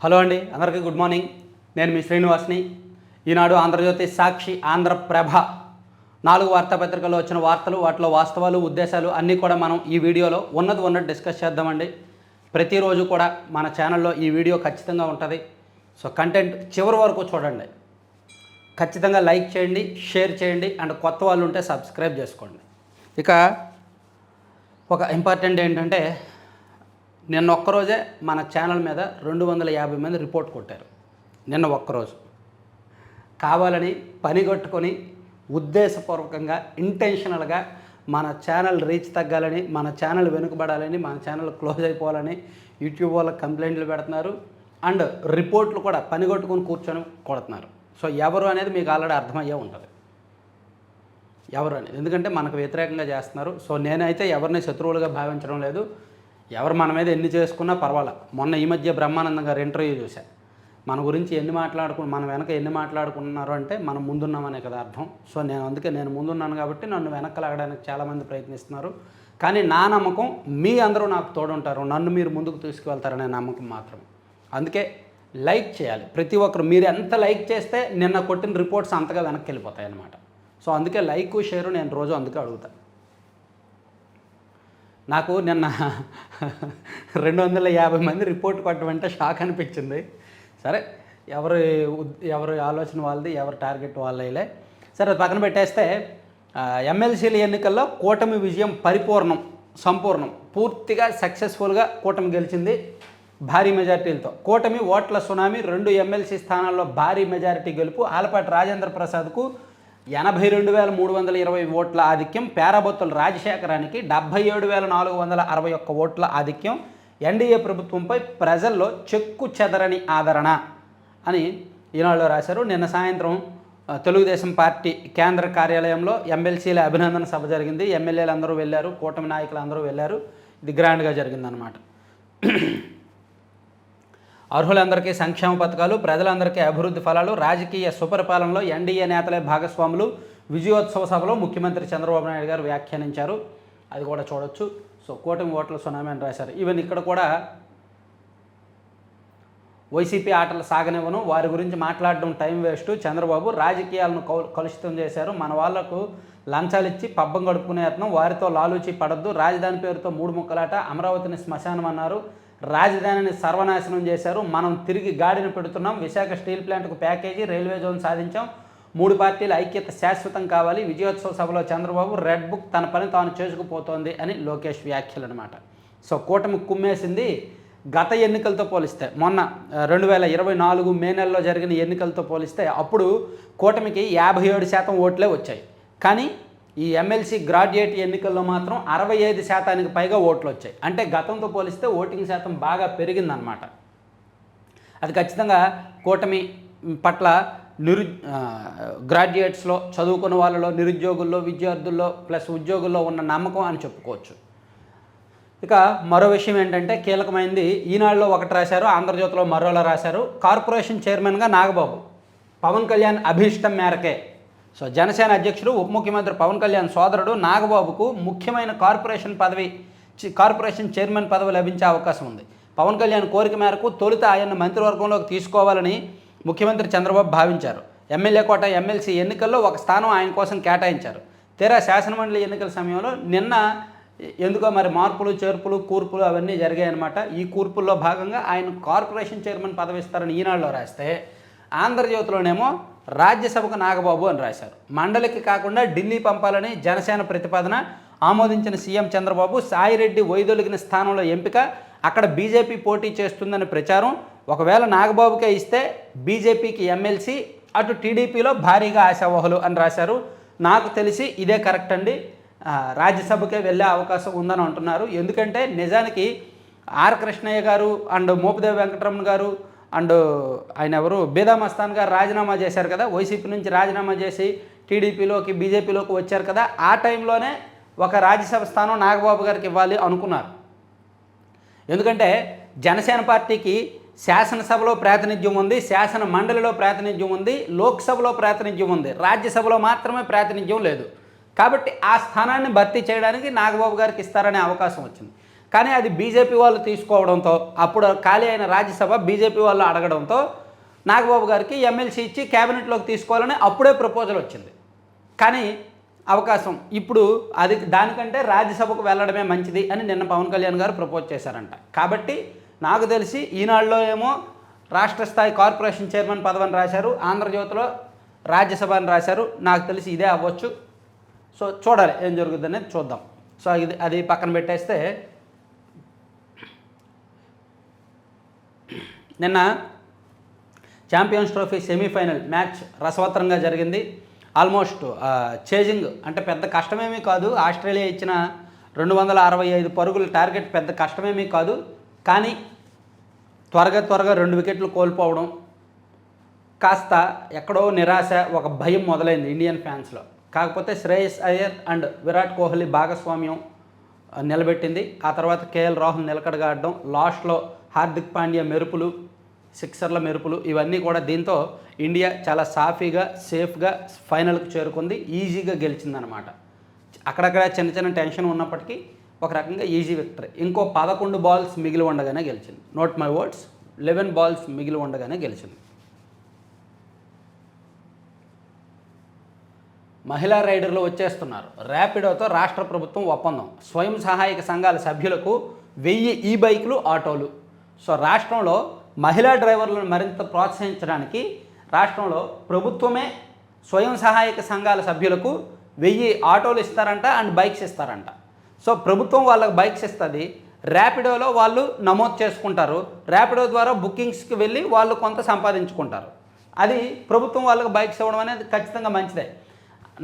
Hello అండి, అందరికీ good morning. నేను మీ శ్రీనివాస్ని. ఈనాడు, ఆంధ్రజ్యోతి, సాక్షి, ఆంధ్రప్రభ 4 వార్తాపత్రికల్లో వచ్చిన వార్తలు, వాటిలో వాస్తవాలు, ఉద్దేశాలు అన్నీ కూడా మనం ఈ వీడియోలో ఉన్నట్టు డిస్కస్ చేద్దామండి. ప్రతిరోజు కూడా మన ఛానల్లో ఈ వీడియో ఖచ్చితంగా ఉంటుంది. సో కంటెంట్ చివరి వరకు చూడండి. ఖచ్చితంగా లైక్ చేయండి, షేర్ చేయండి, అండ్ కొత్త వాళ్ళు ఉంటే సబ్స్క్రైబ్ చేసుకోండి. ఇక ఒక ఇంపార్టెంట్ ఏంటంటే, నిన్న ఒక్కరోజే మన ఛానల్ మీద 250 మంది రిపోర్ట్ కొట్టారు. నిన్న ఒక్కరోజు కావాలని పనిగట్టుకొని ఉద్దేశపూర్వకంగా ఇంటెన్షనల్గా మన ఛానల్ రీచ్ తగ్గాలని, మన ఛానల్ వెనుకబడాలని, మన ఛానల్ క్లోజ్ అయిపోవాలని యూట్యూబ్ వాళ్ళకి కంప్లైంట్లు పెడుతున్నారు. అండ్ రిపోర్ట్లు కూడా పనిగట్టుకొని కూర్చొని కొడుతున్నారు. సో ఎవరు అనేది మీకు ఆల్రెడీ అర్థమయ్యే ఉంటుంది, ఎవరు అనేది. ఎందుకంటే మనకు వ్యతిరేకంగా చేస్తున్నారు. సో నేనైతే ఎవరిని శత్రువులుగా భావించడం లేదు. ఎవరు మన మీద ఎన్ని చేసుకున్నా పర్వాలా. మొన్న ఈ మధ్య బ్రహ్మానందం గారు ఇంటర్వ్యూ చూశాను. మన గురించి మన వెనక ఎన్ని మాట్లాడుకున్నారు అంటే మనం ముందున్నామనే కదా అర్థం. సో నేను ముందున్నాను కాబట్టి నన్ను వెనక్కి చాలామంది ప్రయత్నిస్తున్నారు. కానీ నా నమ్మకం మీ అందరూ నాకు తోడుంటారు, నన్ను మీరు ముందుకు తీసుకువెళ్తారనే నమ్మకం మాత్రం. అందుకే లైక్ చేయాలి ప్రతి ఒక్కరు. మీరు ఎంత లైక్ చేస్తే నిన్న కొట్టిన రిపోర్ట్స్ అంతగా వెనక్కి వెళ్ళిపోతాయి అన్నమాట. సో అందుకే లైక్ షేరు నేను రోజు అందుకే అడుగుతాను. నాకు నిన్న 250 మంది రిపోర్ట్ కొట్టమంటే షాక్ అనిపించింది. సరే, ఎవరు ఆలోచన వాళ్ళది, ఎవరు టార్గెట్ వాళ్ళైలే. సరే, అది పక్కన పెట్టేస్తే ఎమ్మెల్సీల ఎన్నికల్లో కూటమి విజయం సంపూర్ణం, పూర్తిగా సక్సెస్ఫుల్గా కూటమి గెలిచింది భారీ మెజార్టీలతో. కూటమి ఓట్ల సునామీ, 2 ఎమ్మెల్సీ స్థానాల్లో భారీ మెజారిటీ గెలుపు. ఆలపాటి రాజేంద్ర ప్రసాద్కు 82,320 ఓట్ల ఆధిక్యం. పేరాబొత్తుల రాజశేఖరానికి 77,461 ఓట్ల ఆధిక్యం. ఎన్డీఏ ప్రభుత్వంపై ప్రజల్లో చెక్కు చెదరని ఆదరణ అని ఈనాడులో రాశారు. నిన్న సాయంత్రం తెలుగుదేశం పార్టీ కేంద్ర కార్యాలయంలో ఎమ్మెల్సీల అభినందన సభ జరిగింది. ఎమ్మెల్యేలు అందరూ వెళ్ళారు, కూటమి నాయకులు అందరూ వెళ్ళారు. ఇది గ్రాండ్గా జరిగిందనమాట. అర్హులందరికీ సంక్షేమ పథకాలు, ప్రజలందరికీ అభివృద్ధి ఫలాలు, రాజకీయ సుపరిపాలనలో ఎన్డీఏ నేతలే భాగస్వాములు. విజయోత్సవ సభలో ముఖ్యమంత్రి చంద్రబాబు నాయుడు గారు వ్యాఖ్యానించారు. అది కూడా చూడొచ్చు. సో కూటమి ఓట్ల సునామీ అని రాశారు. ఈవెన్ ఇక్కడ కూడా వైసీపీ ఆటలు సాగనివ్వను, వారి గురించి మాట్లాడడం టైం వేస్ట్, చంద్రబాబు రాజకీయాలను కలుషితం చేశారు, మన వాళ్లకు లంచాలు ఇచ్చి పబ్బం గడుపుకునే యత్నం, వారితో లాలూచి పడద్దు, రాజధాని పేరుతో 3 ముక్కలాట, అమరావతిని శ్మశానం అన్నారు, రాజధానిని సర్వనాశనం చేశారు, మనం తిరిగి గాడిన పెడుతున్నాం, విశాఖ స్టీల్ ప్లాంట్కు ప్యాకేజీ, రైల్వే జోన్ సాధించాం, 3 పార్టీల ఐక్యత శాశ్వతం కావాలి, విజయోత్సవ సభలో చంద్రబాబు, రెడ్ బుక్ తన పని తాను చేసుకుపోతోంది అని లోకేష్ వ్యాఖ్యలు అనమాట. సో కూటమి కుమ్మేసింది. గత ఎన్నికలతో పోలిస్తే, మొన్న 2024 మే నెలలో జరిగిన ఎన్నికలతో పోలిస్తే అప్పుడు కూటమికి 57% ఓట్లే వచ్చాయి. కానీ ఈ ఎమ్మెల్సీ గ్రాడ్యుయేట్ ఎన్నికల్లో మాత్రం 65% పైగా ఓట్లు వచ్చాయి. అంటే గతంతో పోలిస్తే ఓటింగ్ శాతం బాగా పెరిగిందనమాట. అది ఖచ్చితంగా కూటమి పట్ల గ్రాడ్యుయేట్స్లో, చదువుకున్న వాళ్ళలో, నిరుద్యోగుల్లో, విద్యార్థుల్లో ప్లస్ ఉద్యోగుల్లో ఉన్న నమ్మకం అని చెప్పుకోవచ్చు. ఇక మరో విషయం ఏంటంటే, కీలకమైనది ఈనాడులో ఒకటి రాశారు, ఆంధ్రజ్యోతిలో మరోలా రాశారు. కార్పొరేషన్ చైర్మన్గా నాగబాబు, పవన్ కళ్యాణ్ అభీష్టం మేరకే. సో జనసేన అధ్యక్షుడు, ఉప ముఖ్యమంత్రి పవన్ కళ్యాణ్ సోదరుడు నాగబాబుకు ముఖ్యమైన కార్పొరేషన్ చైర్మన్ పదవి లభించే అవకాశం ఉంది. పవన్ కళ్యాణ్ కోరిక మేరకు తొలుత ఆయన్ని మంత్రివర్గంలోకి తీసుకోవాలని ముఖ్యమంత్రి చంద్రబాబు భావించారు. ఎమ్మెల్యే కోట ఎమ్మెల్సీ ఎన్నికల్లో ఒక స్థానం ఆయన కోసం కేటాయించారు. తీరా శాసనమండలి ఎన్నికల సమయంలో నిన్న ఎందుకో మరి మార్పులు, చేర్పులు, కూర్పులు అవన్నీ జరిగాయన్నమాట. ఈ కూర్పుల్లో భాగంగా ఆయన కార్పొరేషన్ చైర్మన్ పదవి ఇస్తారని ఈనాడులో రాస్తే, ఆంధ్రజ్యోతిలోనేమో రాజ్యసభకు నాగబాబు అని రాశారు. మండలికి కాకుండా ఢిల్లీ పంపాలని జనసేన ప్రతిపాదన, ఆమోదించిన సీఎం చంద్రబాబు. సాయిరెడ్డి వైదొలిగిన స్థానంలో ఎంపిక, అక్కడ బీజేపీ పోటీ చేస్తుందని ప్రచారం. ఒకవేళ నాగబాబుకే ఇస్తే బీజేపీకి ఎమ్మెల్సీ, అటు టీడీపీలో భారీగా ఆశావహులు అని రాశారు. నాకు తెలిసి ఇదే కరెక్ట్ అండి. రాజ్యసభకే వెళ్ళే అవకాశం ఉందని అంటున్నారు. ఎందుకంటే నిజానికి ఆర్ కృష్ణయ్య గారు అండ్ మోపిదేవి వెంకటరమణ గారు అండ్ ఆయన ఎవరు బేదా మస్తాన్ గారు రాజీనామా చేశారు కదా, వైసీపీ నుంచి రాజీనామా చేసి టీడీపీలోకి, బీజేపీలోకి వచ్చారు కదా. ఆ టైంలోనే ఒక రాజ్యసభ స్థానం నాగబాబు గారికి ఇవ్వాలి అనుకున్నారు. ఎందుకంటే జనసేన పార్టీకి శాసనసభలో ప్రాతినిధ్యం ఉంది, శాసన మండలిలో ప్రాతినిధ్యం ఉంది, లోక్సభలో ప్రాతినిధ్యం ఉంది, రాజ్యసభలో మాత్రమే ప్రాతినిధ్యం లేదు. కాబట్టి ఆ స్థానాన్ని భర్తీ చేయడానికి నాగబాబు గారికి ఇస్తారనే అవకాశం వచ్చింది. కానీ అది బీజేపీ వాళ్ళు తీసుకోవడంతో, అప్పుడు ఖాళీ అయిన రాజ్యసభ బీజేపీ వాళ్ళు అడగడంతో నాగబాబు గారికి ఎమ్మెల్సీ ఇచ్చి క్యాబినెట్లోకి తీసుకోవాలని అప్పుడే ప్రపోజల్ వచ్చింది. కానీ అవకాశం ఇప్పుడు అది దానికంటే రాజ్యసభకు వెళ్ళడమే మంచిది అని నిన్న పవన్ కళ్యాణ్ గారు ప్రపోజ్ చేశారంట. కాబట్టి నాకు తెలిసి ఈనాడులో ఏమో రాష్ట్ర స్థాయి కార్పొరేషన్ చైర్మన్ పదవిని రాశారు, ఆంధ్రజ్యోతిలో రాజ్యసభ అని రాశారు. నాకు తెలిసి ఇదే అవ్వచ్చు. సో చూడాలి ఏం జరుగుతుంది అనేది చూద్దాం. సో అది పక్కన పెట్టేస్తే, నిన్న ఛాంపియన్స్ ట్రోఫీ సెమీఫైనల్ మ్యాచ్ రసవత్తరంగా జరిగింది. ఆల్మోస్ట్ చేజింగ్ అంటే పెద్ద కష్టమేమీ కాదు. ఆస్ట్రేలియా ఇచ్చిన 265 పరుగుల టార్గెట్ పెద్ద కష్టమేమీ కాదు. కానీ త్వరగా 2 వికెట్లు కోల్పోవడం కాస్త ఎక్కడో నిరాశ, ఒక భయం మొదలైంది ఇండియన్ ఫ్యాన్స్లో. కాకపోతే శ్రేయస్ అయ్యర్ అండ్ విరాట్ కోహ్లీ భాగస్వామ్యం నిలబెట్టింది. ఆ తర్వాత కేఎల్ రాహుల్ నిలకడగా ఆడడం, లాస్ట్లో హార్దిక్ పాండ్యా మెరుపులు, సిక్సర్ల మెరుపులు, ఇవన్నీ కూడా దీంతో ఇండియా చాలా సాఫీగా సేఫ్గా ఫైనల్కి చేరుకుంది. ఈజీగా గెలిచిందనమాట. అక్కడక్కడ చిన్న టెన్షన్ ఉన్నప్పటికీ ఒక రకంగా ఈజీ విక్టరీ. ఇంకో 11 బాల్స్ మిగిలి ఉండగానే గెలిచింది. నోట్ మై వర్డ్స్, 11 బాల్స్ మిగిలి ఉండగానే గెలిచింది. మహిళా రైడర్లు వచ్చేస్తున్నారు. ర్యాపిడోతో రాష్ట్ర ప్రభుత్వం ఒప్పందం. స్వయం సహాయక సంఘాల సభ్యులకు 1000 ఈ బైకులు, ఆటోలు. సో రాష్ట్రంలో మహిళా డ్రైవర్లను మరింత ప్రోత్సహించడానికి రాష్ట్రంలో ప్రభుత్వమే స్వయం సహాయక సంఘాల సభ్యులకు 1000 ఆటోలు ఇస్తారంట అండ్ బైక్స్ ఇస్తారంట. సో ప్రభుత్వం వాళ్ళకి బైక్స్ ఇస్తుంది, ర్యాపిడోలో వాళ్ళు నమోదు చేసుకుంటారు, ర్యాపిడో ద్వారా బుకింగ్స్కి వెళ్ళి వాళ్ళు కొంత సంపాదించుకుంటారు. అది ప్రభుత్వం వాళ్ళకి బైక్స్ ఇవ్వడం అనేది ఖచ్చితంగా మంచిదే.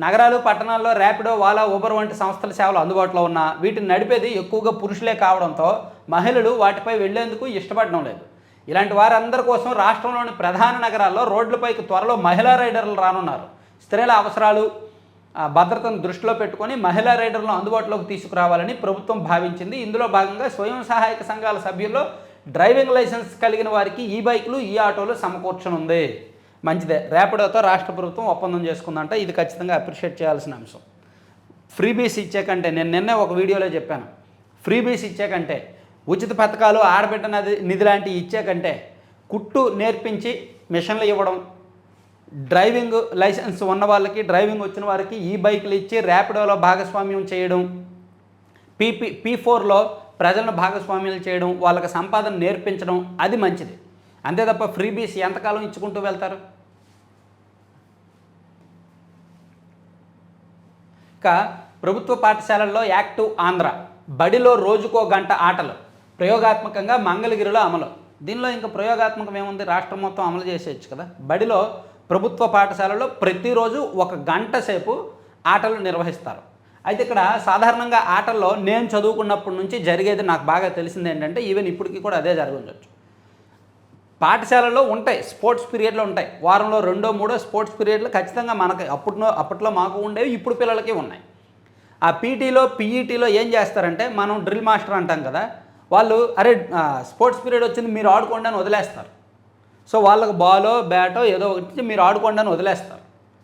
నగరాలు పట్టణాల్లో ర్యాపిడో, వాలా, ఊబర్ వంటి సంస్థల సేవలు అందుబాటులో ఉన్న వీటిని నడిపేది ఎక్కువగా పురుషులే కావడంతో మహిళలు వాటిపై వెళ్లేందుకు ఇష్టపడడం లేదు. ఇలాంటి వారందరి కోసం రాష్ట్రంలోని ప్రధాన నగరాల్లో రోడ్లపైకి త్వరలో మహిళా రైడర్లు రానున్నారు. స్త్రీల అవసరాలు, భద్రతను దృష్టిలో పెట్టుకొని మహిళా రైడర్లను అందుబాటులోకి తీసుకురావాలని ప్రభుత్వం భావించింది. ఇందులో భాగంగా స్వయం సహాయక సంఘాల సభ్యుల్లో డ్రైవింగ్ లైసెన్స్ కలిగిన వారికి ఈ బైకులు, ఈ ఆటోలు సమకూర్చనుంది. మంచిదే. ర్యాపిడోతో రాష్ట్ర ప్రభుత్వం ఒప్పందం చేసుకుందంట. ఇది ఖచ్చితంగా అప్రిషియేట్ చేయాల్సిన అంశం. ఫ్రీబీస్ ఇచ్చే కంటే, నేను నిన్నే ఒక వీడియోలో చెప్పాను, ఫ్రీబీస్ ఇచ్చే కంటే, ఉచిత పథకాలు, ఆడబిడ్డ నిధి లాంటివి ఇచ్చే కంటే కుట్టు నేర్పించి మిషన్లు ఇవ్వడం, డ్రైవింగ్ లైసెన్స్ ఉన్న వాళ్ళకి, డ్రైవింగ్ వచ్చిన వారికి ఈ బైకులు ఇచ్చి ర్యాపిడోలో భాగస్వామ్యం చేయడం, P4లో ప్రజలను భాగస్వామ్యాలు చేయడం, వాళ్ళకి సంపాదన నేర్పించడం, అది మంచిది. అంతే తప్ప ఫ్రీబీస్ ఎంతకాలం ఇచ్చుకుంటూ వెళ్తారు? ఇక ప్రభుత్వ పాఠశాలల్లో యాక్టివ్ ఆంధ్ర, బడిలో రోజుకో గంట ఆటలు, ప్రయోగాత్మకంగా మంగళగిరిలో అమలు. దీనిలో ఇంకా ప్రయోగాత్మకం ఏముంది? రాష్ట్రం మొత్తం అమలు చేసేయచ్చు కదా. బడిలో ప్రభుత్వ పాఠశాలలో ప్రతిరోజు 1 గంట సేపు ఆటలు నిర్వహిస్తారు. అయితే ఇక్కడ సాధారణంగా ఆటల్లో నేను చదువుకున్నప్పటి నుంచి జరిగేది నాకు బాగా తెలిసింది ఏంటంటే, ఈవెన్ ఇప్పటికీ కూడా అదే జరగవచ్చు. పాఠశాలలో ఉంటాయి, స్పోర్ట్స్ పీరియడ్లు ఉంటాయి. వారంలో 2-3 స్పోర్ట్స్ పీరియడ్లు ఖచ్చితంగా మనకి అప్పట్లో మాకు ఉండేవి, ఇప్పుడు పిల్లలకి ఉన్నాయి. ఆ పీటీలో, పీఈటీలో ఏం చేస్తారంటే, మనం డ్రిల్ మాస్టర్ అంటాం కదా, వాళ్ళు అరే స్పోర్ట్స్ పీరియడ్ వచ్చింది మీరు ఆడుకోండి అని వదిలేస్తారు. సో వాళ్ళకు బాలో బ్యాటో ఏదో ఒకటి మీరు ఆడుకోండి అని వదిలేస్తారు.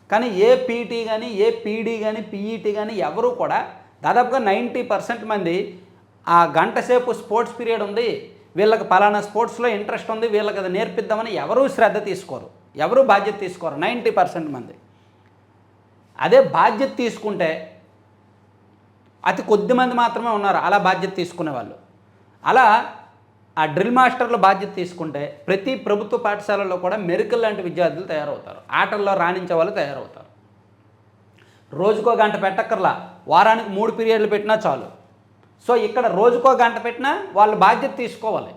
కానీ ఏ పీటీ కానీ, ఏ పీడీ కానీ, పీఈటీ కానీ ఎవరు కూడా దాదాపుగా 90% మంది ఆ గంట సేపు స్పోర్ట్స్ పీరియడ్ ఉంది, వీళ్ళకి పలానా స్పోర్ట్స్లో ఇంట్రెస్ట్ ఉంది, వీళ్ళకి అది నేర్పిద్దామని ఎవరూ శ్రద్ధ తీసుకోరు, ఎవరూ బాధ్యత తీసుకోరు 90% మంది. అదే బాధ్యత తీసుకుంటే అతి కొద్ది మంది మాత్రమే ఉన్నారు అలా బాధ్యత తీసుకునే వాళ్ళు. అలా ఆ డ్రిల్ మాస్టర్ల బాధ్యత తీసుకుంటే ప్రతి ప్రభుత్వ పాఠశాలలో కూడా మెరికల్ లాంటి విద్యార్థులు తయారవుతారు, ఆటల్లో రాణించే వాళ్ళు తయారవుతారు. రోజుకో గంట పెట్టక్కర్లా, వారానికి 3 పీరియడ్లు పెట్టినా చాలు. సో ఇక్కడ రోజుకో గంట పెట్టినా వాళ్ళు బాధ్యత తీసుకోవాలి.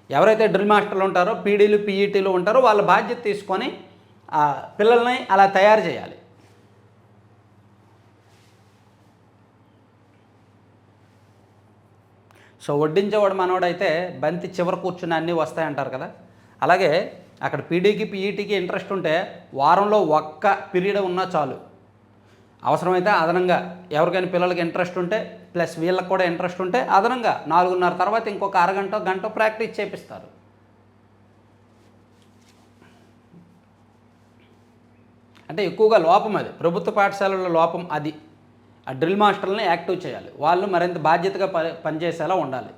ఎవరైతే డ్రిల్ మాస్టర్లు ఉంటారో, పీడీలు, పీఈటీలు ఉంటారో వాళ్ళ బాధ్యత తీసుకొని ఆ పిల్లల్ని అలా తయారు చేయాలి. సో వడ్డించేవాడు మనోడైతే బంతి చివర కూర్చుని అన్నీ వస్తాయంటారు కదా. అలాగే అక్కడ పీడీకి, పీఈటీకి ఇంట్రెస్ట్ ఉంటే వారంలో 1 పీరియడ్ ఉన్నా చాలు. అవసరమైతే అదనంగా ఎవరికైనా పిల్లలకి ఇంట్రెస్ట్ ఉంటే ప్లస్ వీళ్ళకి కూడా ఇంట్రెస్ట్ ఉంటే అదనంగా 4:30 తర్వాత ఇంకొక అరగంట, గంట ప్రాక్టీస్ చేపిస్తారు. అంటే ఎక్కువగా లోపం అది, ప్రభుత్వ పాఠశాలల లోపం అది. ఆ డ్రిల్ మాస్టర్లని యాక్టివ్ చేయాలి, వాళ్ళు మరింత బాధ్యతగా పనిచేసేలా ఉండాలి.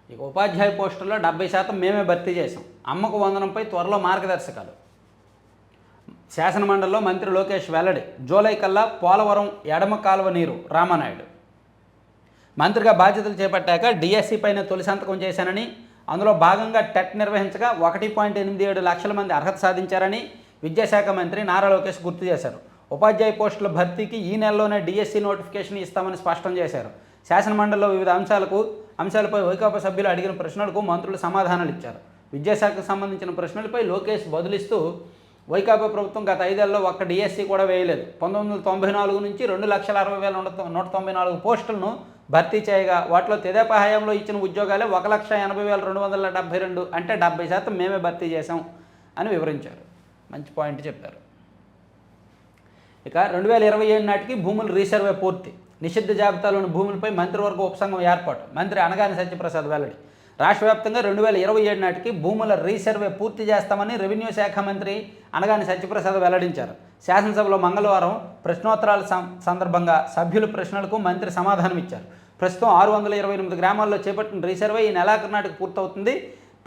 ఇక ఉపాధ్యాయ పోస్టుల్లో 70% మేమే భర్తీ చేసాం. అమ్మకు వందనంపై త్వరలో మార్గదర్శకాలు. శాసనమండలిలో మంత్రి లోకేష్ వెల్లడి. జూలై కల్లా పోలవరం ఎడమ కాలువ నీరు. రామానాయుడు మంత్రిగా బాధ్యతలు చేపట్టాక డిఎస్సి పైన తొలి సంతకం చేశానని, అందులో భాగంగా టెట్ నిర్వహించగా 1.87 లక్షల మంది అర్హత సాధించారని విద్యాశాఖ మంత్రి నారా లోకేష్ గుర్తు చేశారు. ఉపాధ్యాయ పోస్టుల భర్తీకి ఈ నెలలోనే డిఎస్సి నోటిఫికేషన్ ఇస్తామని స్పష్టం చేశారు. శాసనమండలిలో వివిధ అంశాలపై వైకాపా సభ్యులు అడిగిన ప్రశ్నలకు మంత్రులు సమాధానాలు ఇచ్చారు. విద్యాశాఖకు సంబంధించిన ప్రశ్నలపై లోకేష్ బదులిస్తూ వైకాపా ప్రభుత్వం గత 5 ఏళ్లలో ఒక్క డిఎస్సి కూడా వేయలేదు. 1994 నుంచి 2,60,194 పోస్టులను భర్తీ చేయగా వాటిలో తెదేపా హయాంలో ఇచ్చిన ఉద్యోగాలే 1,80,272, అంటే 70% మేమే భర్తీ చేశాం అని వివరించారు. మంచి పాయింట్ చెప్పారు. ఇక 2027 నాటికి భూముల రీసర్వే పూర్తి. నిషిద్ధ జాబితాలోని భూములపై మంత్రివర్గ ఉపసంఘం ఏర్పాటు. మంత్రి అనగాని సత్యప్రసాద్ వెల్లడి. రాష్ట్ర వ్యాప్తంగా 2027 నాటికి భూముల రీసర్వే పూర్తి చేస్తామని రెవెన్యూ శాఖ మంత్రి అనగాని సత్యప్రసాద్ వెల్లడించారు. శాసనసభలో మంగళవారం ప్రశ్నోత్తరాల సందర్భంగా సభ్యుల ప్రశ్నలకు మంత్రి సమాధానం ఇచ్చారు. ప్రస్తుతం 628 గ్రామాల్లో చేపట్టిన రీసర్వే ఈ నెలాఖరు నాటికి పూర్తవుతుంది.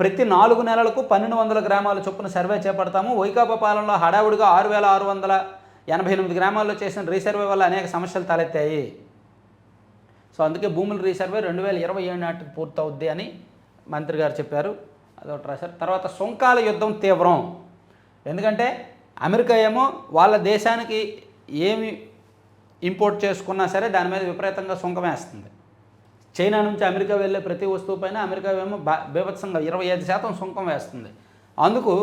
ప్రతి 4 నెలలకు 1,200 గ్రామాల చొప్పున సర్వే చేపడతాము. వైకాపా పాలనలో హడావుడిగా 6,688 గ్రామాల్లో చేసిన రీసర్వే వల్ల అనేక సమస్యలు తలెత్తాయి. సో అందుకే భూముల రీసర్వే 2027 నాటికి పూర్తవుద్ది అని మంత్రి గారు చెప్పారు. అదొకటి రాశారు. తర్వాత సుంకాల యుద్ధం తీవ్రం. ఎందుకంటే అమెరికా ఏమో వాళ్ళ దేశానికి ఏమి ఇంపోర్ట్ చేసుకున్నా సరే దాని మీద విపరీతంగా సుంకం వేస్తుంది. చైనా నుంచి అమెరికా వెళ్ళే ప్రతి వస్తువు పైన అమెరికా ఏమో బీభత్సంగా 25% సుంకం వేస్తుంది. అందుకు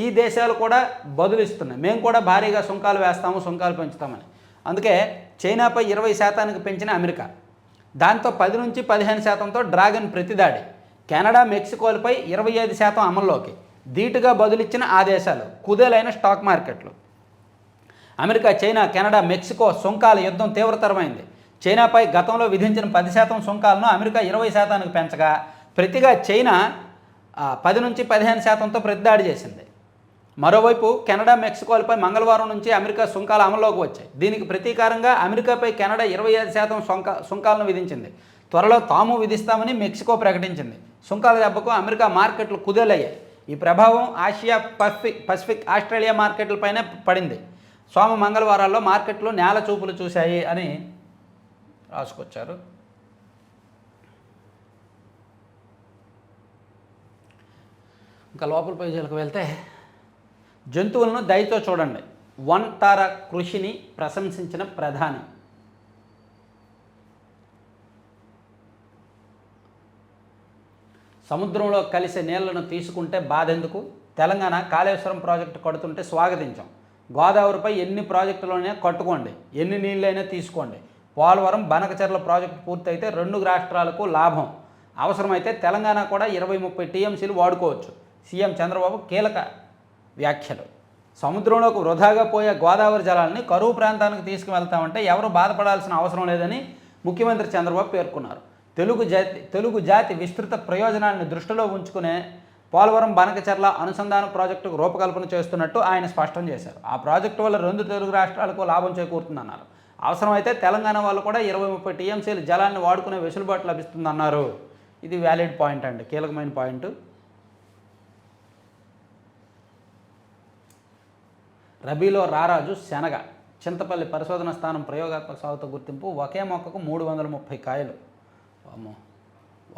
ఈ దేశాలు కూడా బదులిస్తున్నాయి, మేము కూడా భారీగా సుంకాలు వేస్తాము, సుంకాలు పెంచుతామని. అందుకే చైనాపై 20% పెంచిన అమెరికా, దాంతో 10 నుంచి 15%తో డ్రాగన్ ప్రతిదాడి. కెనడా, మెక్సికోలపై 25% అమల్లోకి. ధీటుగా బదులిచ్చిన ఆ దేశాలు కుదేలైన స్టాక్ మార్కెట్లు. అమెరికా, చైనా, కెనడా, మెక్సికో సుంకాల యుద్ధం తీవ్రతరమైంది. చైనాపై గతంలో విధించిన 10% సుంకాలను అమెరికా 20%కి పెంచగా ప్రతిగా చైనా 10 నుంచి 15%తో ప్రతిదాడి చేసింది. మరోవైపు కెనడా, మెక్సికోలపై మంగళవారం నుంచి అమెరికా సుంకాలు అమల్లోకి వచ్చాయి. దీనికి ప్రతీకారంగా అమెరికాపై కెనడా 25% సుంకాలను విధించింది. త్వరలో తాము విధిస్తామని మెక్సికో ప్రకటించింది. సుంకాల దెబ్బకు అమెరికా మార్కెట్లు కుదేలయ్యాయి. ఈ ప్రభావం ఆసియా, పసిఫిక్, ఆస్ట్రేలియా మార్కెట్లపైనే పడింది. సోమ, మంగళవారాల్లో మార్కెట్లు నేల చూపులు చూశాయి అని రాసుకొచ్చారు. ఇంకా లోపల పేజీలకు వెళ్తే జంతువులను దయతో చూడండి. వన్తార కృషిని ప్రశంసించిన ప్రధాని. సముద్రంలో కలిసే నీళ్లను తీసుకుంటే బాధెందుకు? తెలంగాణ కాళేశ్వరం ప్రాజెక్టు కడుతుంటే స్వాగతించాం. గోదావరిపై ఎన్ని ప్రాజెక్టులోనే కట్టుకోండి, ఎన్ని నీళ్ళైనా తీసుకోండి. పోలవరం, బనకచెర్ల ప్రాజెక్టు పూర్తయితే 2 రాష్ట్రాలకు లాభం. అవసరమైతే తెలంగాణ కూడా 20-30 టీఎంసీలు వాడుకోవచ్చు. సీఎం చంద్రబాబు కీలక వ్యాఖ్యలు. సముద్రంలోకి వృధాగా పోయే గోదావరి జలాన్ని కరువు ప్రాంతానికి తీసుకువెళ్తామంటే ఎవరు బాధపడాల్సిన అవసరం లేదని ముఖ్యమంత్రి చంద్రబాబు పేర్కొన్నారు. తెలుగు జాతి విస్తృత ప్రయోజనాలను దృష్టిలో ఉంచుకునే పోలవరం, బనకచెర్ల అనుసంధాన ప్రాజెక్టుకు రూపకల్పన చేస్తున్నట్టు ఆయన స్పష్టం చేశారు. ఆ ప్రాజెక్టు వల్ల 2 తెలుగు రాష్ట్రాలకు లాభం చేకూరుతుందన్నారు. అవసరమైతే తెలంగాణ వాళ్ళు కూడా 20-30 టీఎంసీలు జలాన్ని వాడుకునే వెసులుబాటు లభిస్తుందన్నారు. ఇది వ్యాలిడ్ పాయింట్ అండి, కీలకమైన పాయింట్. రబీలో రారాజు శనగ. చింతపల్లి పరిశోధన స్థానం ప్రయోగాత్మక సాగుతో గుర్తింపు. ఒకే మొక్కకు 330 కాయలు. అమ్మో,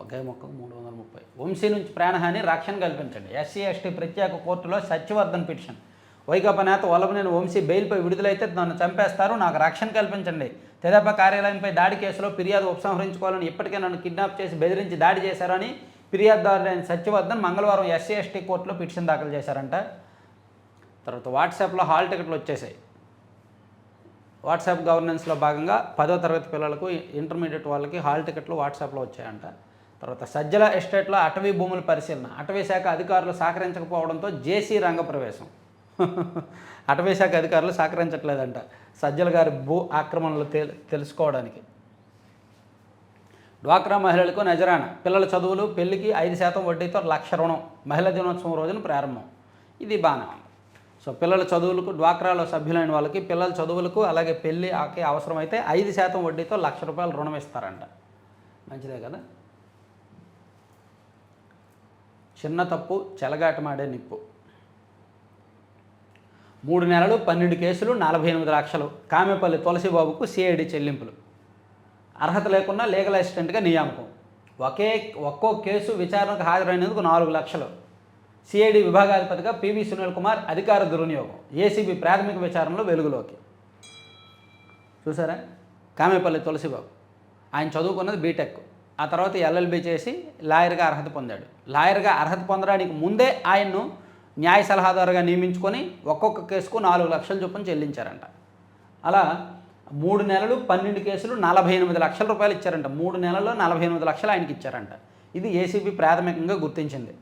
ఒకే మొక్కకు 330. వంశీ నుంచి ప్రాణహాని, రక్షణ కల్పించండి. ఎస్సీ ఎస్టీ ప్రత్యేక కోర్టులో సత్యవర్ధన్ పిటిషన్. వైకాపా నేత వల్లభనేని వంశీ బెయిల్పై విడుదలైతే నన్ను చంపేస్తారు, నాకు రక్షణ కల్పించండి. తెదేపా కార్యాలయంపై దాడి కేసులో ఫిర్యాదు ఉపసంహరించుకోవాలని ఇప్పటికే నన్ను కిడ్నాప్ చేసి బెదిరించి దాడి చేశారని ఫిర్యాదుదారుడైన సత్యవర్ధన్ మంగళవారం ఎస్సీ ఎస్టీ కోర్టులో పిటిషన్ దాఖలు చేశారంట. తర్వాత వాట్సాప్లో హాల్ టికెట్లు వచ్చేసాయి. వాట్సాప్ గవర్నెన్స్లో భాగంగా 10వ తరగతి పిల్లలకు, ఇంటర్మీడియట్ వాళ్ళకి హాల్ టికెట్లు వాట్సాప్లో వచ్చాయంట. తర్వాత సజ్జల ఎస్టేట్లో అటవీ భూముల పరిశీలన. అటవీ శాఖ అధికారులు సహకరించకపోవడంతో జేసీ రంగప్రవేశం. అటవీ శాఖ అధికారులు సహకరించట్లేదంట సజ్జల గారి భూ ఆక్రమణలు తెలుసుకోవడానికి. డ్వాక్రా మహిళలకు నజరానా. పిల్లల చదువులు, పెళ్లికి 5% వడ్డీతో 1,00,000 రుణం. మహిళా దినోత్సవం రోజున ప్రారంభం. ఇది బాగానే ఉంది. సో పిల్లల చదువులకు డ్వాక్రాలో సభ్యులైన వాళ్ళకి పిల్లల చదువులకు అలాగే పెళ్ళికి అవసరమైతే 5% వడ్డీతో ₹1,00,000 రుణం ఇస్తారంట. మంచిదే కదా. చిన్న తప్పు చెలగాటమాడే నిప్పు. 3 నెలలు 12 కేసులు 48 లక్షలు. కామెపల్లి తులసిబాబుకు సిఐడి చెల్లింపులు. అర్హత లేకున్నా లీగల్ అసిస్టెంట్గా నియామకం. ఒక్కో కేసు విచారణకు హాజరైనందుకు 4 లక్షలు. సిఐడి విభాగాధిపతిగా పివి సునీల్ కుమార్ అధికార దుర్వినియోగం. ఏసీబీ ప్రాథమిక విచారణలో వెలుగులోకి. చూసారా, కామెపల్లి తులసిబాబు ఆయన చదువుకున్నది బీటెక్, ఆ తర్వాత ఎల్ఎల్బి చేసి లాయర్గా అర్హత పొందాడు. లాయర్గా అర్హత పొందడానికి ముందే ఆయన్ను న్యాయ సలహాదారుగా నియమించుకొని ఒక్కొక్క కేసుకు 4 లక్షల చొప్పున చెల్లించారంట. అలా 3 నెలలు 12 కేసులు 48 లక్షల రూపాయలు ఇచ్చారంట. 3 నెలల్లో 48 లక్షలు ఆయనకి ఇచ్చారంట. ఇది ఏసీబీ ప్రాథమికంగా గుర్తించింది.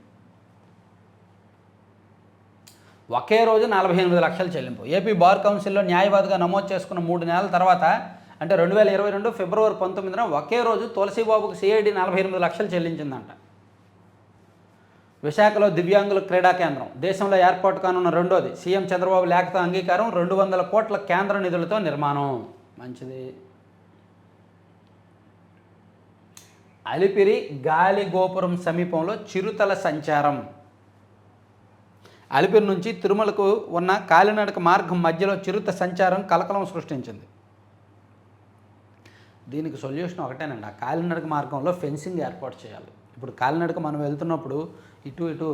ఒకే రోజు 48 లక్షల చెల్లింపు. ఏపీ బార్ కౌన్సిల్లో న్యాయవాదిగా నమోదు చేసుకున్న 3 నెలల తర్వాత అంటే 2022 ఫిబ్రవరి 19న ఒకే రోజు తులసిబాబుకు సిఐడి 48 లక్షలు చెల్లించిందంట. విశాఖలో దివ్యాంగుల క్రీడా కేంద్రం దేశంలో ఏర్పాటు కానున్న రెండోది. సీఎం చంద్రబాబు లేఖతో అంగీకారం. 200 కోట్ల కేంద్ర నిధులతో నిర్మాణం. మంచిది. అలిపిరి గాలిగోపురం సమీపంలో చిరుతల సంచారం. అలిపిరి నుంచి తిరుమలకు ఉన్న కాలినడక మార్గం మధ్యలో చిరుత సంచారం కలకలం సృష్టించింది. దీనికి సొల్యూషన్ ఒకటేనండి, ఆ కాలినడక మార్గంలో ఫెన్సింగ్ ఏర్పాటు చేయాలి. ఇప్పుడు కాలినడక మనం వెళ్తున్నప్పుడు ఇటు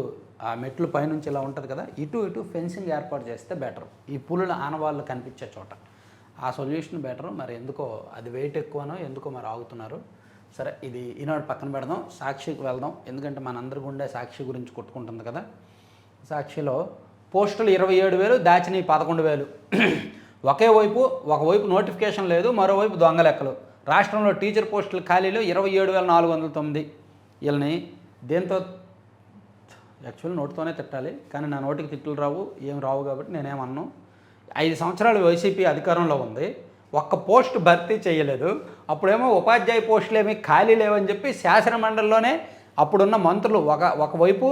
ఆ మెట్లు పైనుంచి ఇలా ఉంటుంది కదా, ఇటు ఫెన్సింగ్ ఏర్పాటు చేస్తే బెటర్. ఈ పులుల ఆనవాళ్ళు కనిపించే చోట ఆ సొల్యూషన్ బెటర్. మరి ఎందుకో అది వెయిట్ ఎక్కువనో ఎందుకో మరి ఆగుతున్నారు. సరే, ఇది ఈనాడు పక్కన పెడదాం, సాక్షికి వెళ్దాం. ఎందుకంటే మనందరి గుండె సాక్షి గురించి కొట్టుకుంటుంది కదా. సాక్షిలో పోస్టులు 27,000, దాచిని 11,000. ఒకవైపు నోటిఫికేషన్ లేదు, మరోవైపు దొంగ లెక్కలు. రాష్ట్రంలో టీచర్ పోస్టుల ఖాళీలు 27,409. వీళ్ళని దేంతో యాక్చువల్ నోటితోనే తిట్టాలి, కానీ నా నోటికి తిట్లు రావు, ఏం రావు కాబట్టి నేనేమన్నాను. 5 సంవత్సరాలు వైసీపీ అధికారంలో ఉంది, ఒక్క పోస్టు భర్తీ చేయలేదు. అప్పుడేమో ఉపాధ్యాయ పోస్టులు ఏమీ ఖాళీ లేవని చెప్పి శాసన మండలిలోనే అప్పుడున్న మంత్రులు ఒకవైపు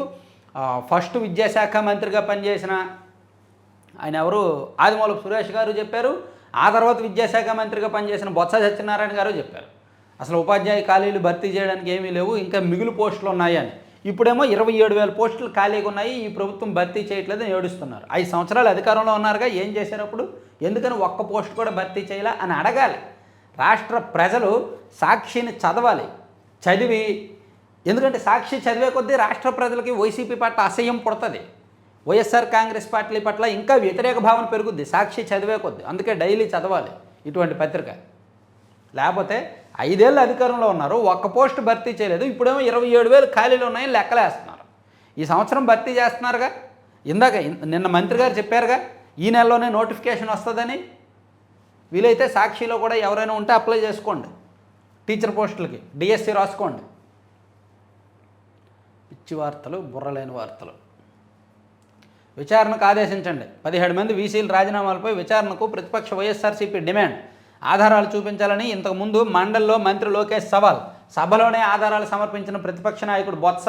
ఫస్ట్ విద్యాశాఖ మంత్రిగా పనిచేసిన ఆయన ఎవరు ఆదిమూలపు సురేష్ గారు చెప్పారు, ఆ తర్వాత విద్యాశాఖ మంత్రిగా పనిచేసిన బొత్స సత్యనారాయణ గారు చెప్పారు అసలు ఉపాధ్యాయ ఖాళీలు భర్తీ చేయడానికి ఏమీ లేవు, ఇంకా మిగులు పోస్టులు ఉన్నాయని. ఇప్పుడేమో 27,000 పోస్టులు ఖాళీగా ఉన్నాయి, ఈ ప్రభుత్వం భర్తీ చేయట్లేదని ఏడుస్తున్నారు. 5 సంవత్సరాలు అధికారంలో ఉన్నారుగా, ఏం చేశారు అప్పుడు? ఎందుకని ఒక్క పోస్ట్ కూడా భర్తీ చేయాలా అని అడగాలి. రాష్ట్ర ప్రజలు సాక్షిని చదివి ఎందుకంటే సాక్షి చదివే కొద్దీ రాష్ట్ర ప్రజలకి వైసీపీ పట్ల అసహ్యం పుడుతుంది, వైఎస్ఆర్ కాంగ్రెస్ పార్టీ పట్ల ఇంకా వ్యతిరేక భావన పెరుగుద్ది సాక్షి చదివే కొద్దీ. అందుకే డైలీ చదవాలి ఇటువంటి పత్రిక. లేకపోతే 5 ఏళ్ళు అధికారంలో ఉన్నారు, ఒక్క పోస్ట్ భర్తీ చేయలేదు, ఇప్పుడేమో 27,000 ఖాళీలు ఉన్నాయని లెక్కలేస్తున్నారు. ఈ సంవత్సరం భర్తీ చేస్తున్నారుగా, నిన్న మంత్రి గారు చెప్పారుగా ఈ నెలలోనే నోటిఫికేషన్ వస్తుందని. వీలైతే సాక్షిలో కూడా ఎవరైనా ఉంటే అప్లై చేసుకోండి, టీచర్ పోస్టులకి డిఎస్సి రాసుకోండి. పిచ్చి వార్తలు, బుర్రలేని వార్తలు. విచారణకు ఆదేశించండి. 17 మంది వీసీల రాజీనామాలపై విచారణకు ప్రతిపక్ష వైఎస్ఆర్సీపీ డిమాండ్. ఆధారాలు చూపించాలని ఇంతకుముందు మండలిలో మంత్రి లోకేష్ సవాల్. సభలోనే ఆధారాలు సమర్పించిన ప్రతిపక్ష నాయకుడు బొత్స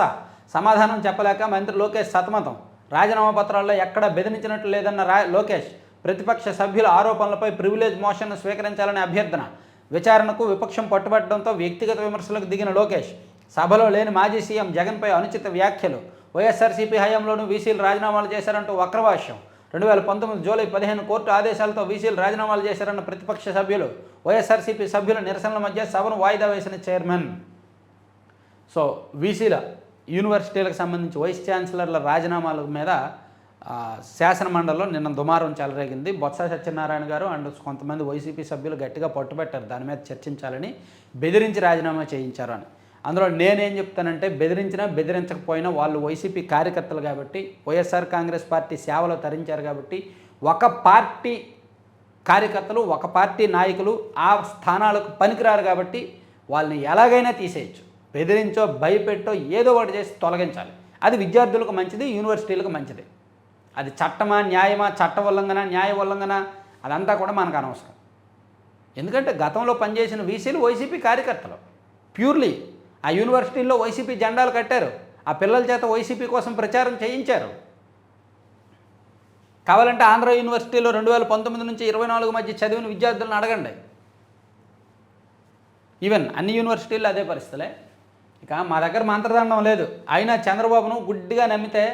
సమాధానం చెప్పలేక మంత్రి లోకేష్ సతమతం. రాజీనామా పత్రాల్లో ఎక్కడా బెదిరించినట్లు లేదన్న లోకేష్. ప్రతిపక్ష సభ్యుల ఆరోపణలపై ప్రివిలేజ్ మోషన్ను స్వీకరించాలని అభ్యర్థన. విచారణకు విపక్షం పట్టుబట్టడంతో వ్యక్తిగత విమర్శలకు దిగిన లోకేష్. సభలో లేని మాజీ సీఎం జగన్పై అనుచిత వ్యాఖ్యలు. వైఎస్ఆర్సీపీ హయాంలోనూ వీసీలు రాజీనామాలు చేశారంటూ వక్రభాష్యం. 2019 జూలై 15 కోర్టు ఆదేశాలతో వీసీలు రాజీనామాలు చేశారన్న ప్రతిపక్ష సభ్యులు. వైఎస్ఆర్సీపీ సభ్యుల నిరసనల మధ్య సభను వాయిదా వేసిన చైర్మన్. సో వీసీల యూనివర్సిటీలకు సంబంధించి వైస్ ఛాన్సలర్ల రాజీనామాల మీద శాసన మండలిలో నిన్న దుమారం చెలరేగింది. బొత్స సత్యనారాయణ గారు అండ్ కొంతమంది వైసీపీ సభ్యులు గట్టిగా పట్టుబట్టారు దాని మీద చర్చించాలని, బెదిరించి రాజీనామా చేయించారు అని. అందులో నేనేం చెప్తానంటే, బెదిరించకపోయినా వాళ్ళు వైసీపీ కార్యకర్తలు కాబట్టి, వైఎస్ఆర్ కాంగ్రెస్ పార్టీ సేవలో తరించారు కాబట్టి, ఒక పార్టీ కార్యకర్తలు ఒక పార్టీ నాయకులు ఆ స్థానాలకు పనికిరారు కాబట్టి వాళ్ళని ఎలాగైనా తీసేయచ్చు. బెదిరించో భయపెట్టో ఏదో ఒకటి చేసి తొలగించాలి. అది విద్యార్థులకు మంచిది, యూనివర్సిటీలకు మంచిది. అది చట్టమా న్యాయమా, చట్ట ఉల్లంఘన న్యాయ ఉల్లంఘన అదంతా కూడా మనకు అనవసరం. ఎందుకంటే గతంలో పనిచేసిన వీసీలు వైసీపీ కార్యకర్తలు ప్యూర్లీ. ఆ యూనివర్సిటీల్లో వైసీపీ జెండాలు కట్టారు, ఆ పిల్లల చేత వైసీపీ కోసం ప్రచారం చేయించారు. కావాలంటే ఆంధ్ర యూనివర్సిటీలో 2019 నుంచి 24 మధ్య చదివిన విద్యార్థులను అడగండి. ఈవెన్ అన్ని యూనివర్సిటీల్లో అదే పరిస్థితులే. ఇక మా దగ్గర మంత్రదండం లేదు, అయినా చంద్రబాబును గుడ్డిగా నమ్మితే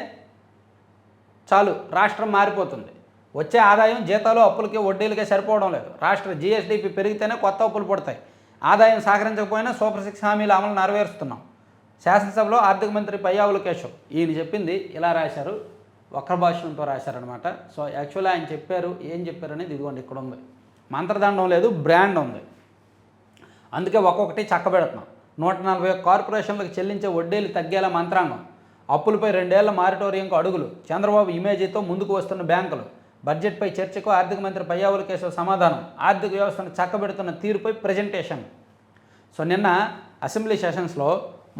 చాలు రాష్ట్రం మారిపోతుంది. వచ్చే ఆదాయం జీతాలు అప్పులకి వడ్డీలకే సరిపోవడం లేదు. రాష్ట్ర జీఎస్డీపీ పెరిగితేనే కొత్త అప్పులు పడతాయి. ఆదాయం సహకరించకపోయినా సూపర్ 6 హామీల అమలు నెరవేరుస్తున్నాం. శాసనసభలో ఆర్థిక మంత్రి పయ్యావుల కేశవ్ ఈయన చెప్పింది ఇలా రాశారు, వక్ర భాషణంతో రాశారనమాట. సో యాక్చువల్లీ ఆయన చెప్పారు, ఏం చెప్పారు అనేది ఇదిగోండి ఇక్కడ ఉంది. మంత్రదండం లేదు, బ్రాండ్ ఉంది. అందుకే ఒక్కొక్కటి చక్కబెడుతున్నాం. 140 కార్పొరేషన్లకు చెల్లించే వడ్డీలు తగ్గేలా మంత్రాంగం, అప్పులపై 2 ఏళ్ల మారిటోరియంకు అడుగులు, చంద్రబాబు ఇమేజీతో ముందుకు వస్తున్న బ్యాంకులు, బడ్జెట్పై చర్చకు ఆర్థిక మంత్రి పయ్యావుల కేశవ్ సమాధానం, ఆర్థిక వ్యవస్థను చక్కబెడుతున్న తీరుపై ప్రజెంటేషన్. సో నిన్న అసెంబ్లీ సెషన్స్లో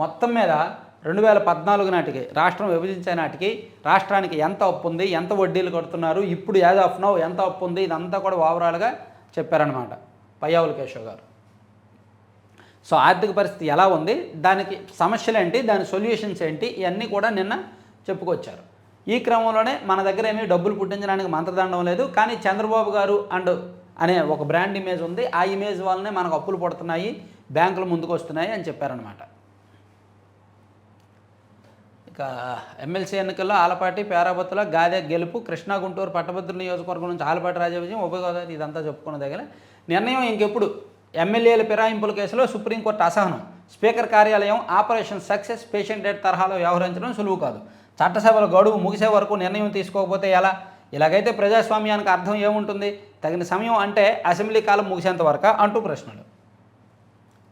మొత్తం మీద 2014 నాటికి రాష్ట్రం విభజించే నాటికి రాష్ట్రానికి ఎంత అప్పు ఉంది, ఎంత వడ్డీలు కడుతున్నారు, ఇప్పుడు యాజ్ ఆఫ్ నౌ ఎంత అప్పు ఉంది, ఇదంతా కూడా ఓవరాల్గా చెప్పారనమాట పయ్యావుల కేశవ్ గారు. సో ఆర్థిక పరిస్థితి ఎలా ఉంది, దానికి సమస్యలు ఏంటి, దాని సొల్యూషన్స్ ఏంటి, ఇవన్నీ కూడా నిన్న చెప్పుకొచ్చారు. ఈ క్రమంలోనే మన దగ్గర ఏమీ డబ్బులు పుట్టించడానికి మంత్రదండం లేదు, కానీ చంద్రబాబు గారు అనే ఒక బ్రాండ్ ఇమేజ్ ఉంది. ఆ ఇమేజ్ వల్లనే మనకు అప్పులు పడుతున్నాయి, బ్యాంకులు ముందుకు వస్తున్నాయి అని చెప్పారనమాట. ఇక ఎమ్మెల్సీ ఎన్నికల్లో ఆలపాటి, పేరాబత్తుల, గాదె గెలుపు, కృష్ణా గుంటూరు పట్టభద్రుల నియోజకవర్గం నుంచి ఆలపాటి రాజా విజయం, ఉభయ గోదావరి, ఇదంతా చెప్పుకున్న దగ్గర నిర్ణయం ఇంకెప్పుడు. ఎమ్మెల్యేల ఫిరాయింపుల కేసులో సుప్రీంకోర్టు అసహనం, స్పీకర్ కార్యాలయం ఆపరేషన్ సక్సెస్, పేషెంట్ డెడ్ తరహాలో వ్యవహరించడం సులువు కాదు, చట్టసభల గడువు ముగిసే వరకు నిర్ణయం తీసుకోకపోతే ఎలా, ఇలాగైతే ప్రజాస్వామ్యానికి అర్థం ఏముంటుంది, తగిన సమయం అంటే అసెంబ్లీ కాలం ముగిసేంత వరకు అంటూ ప్రశ్నలు.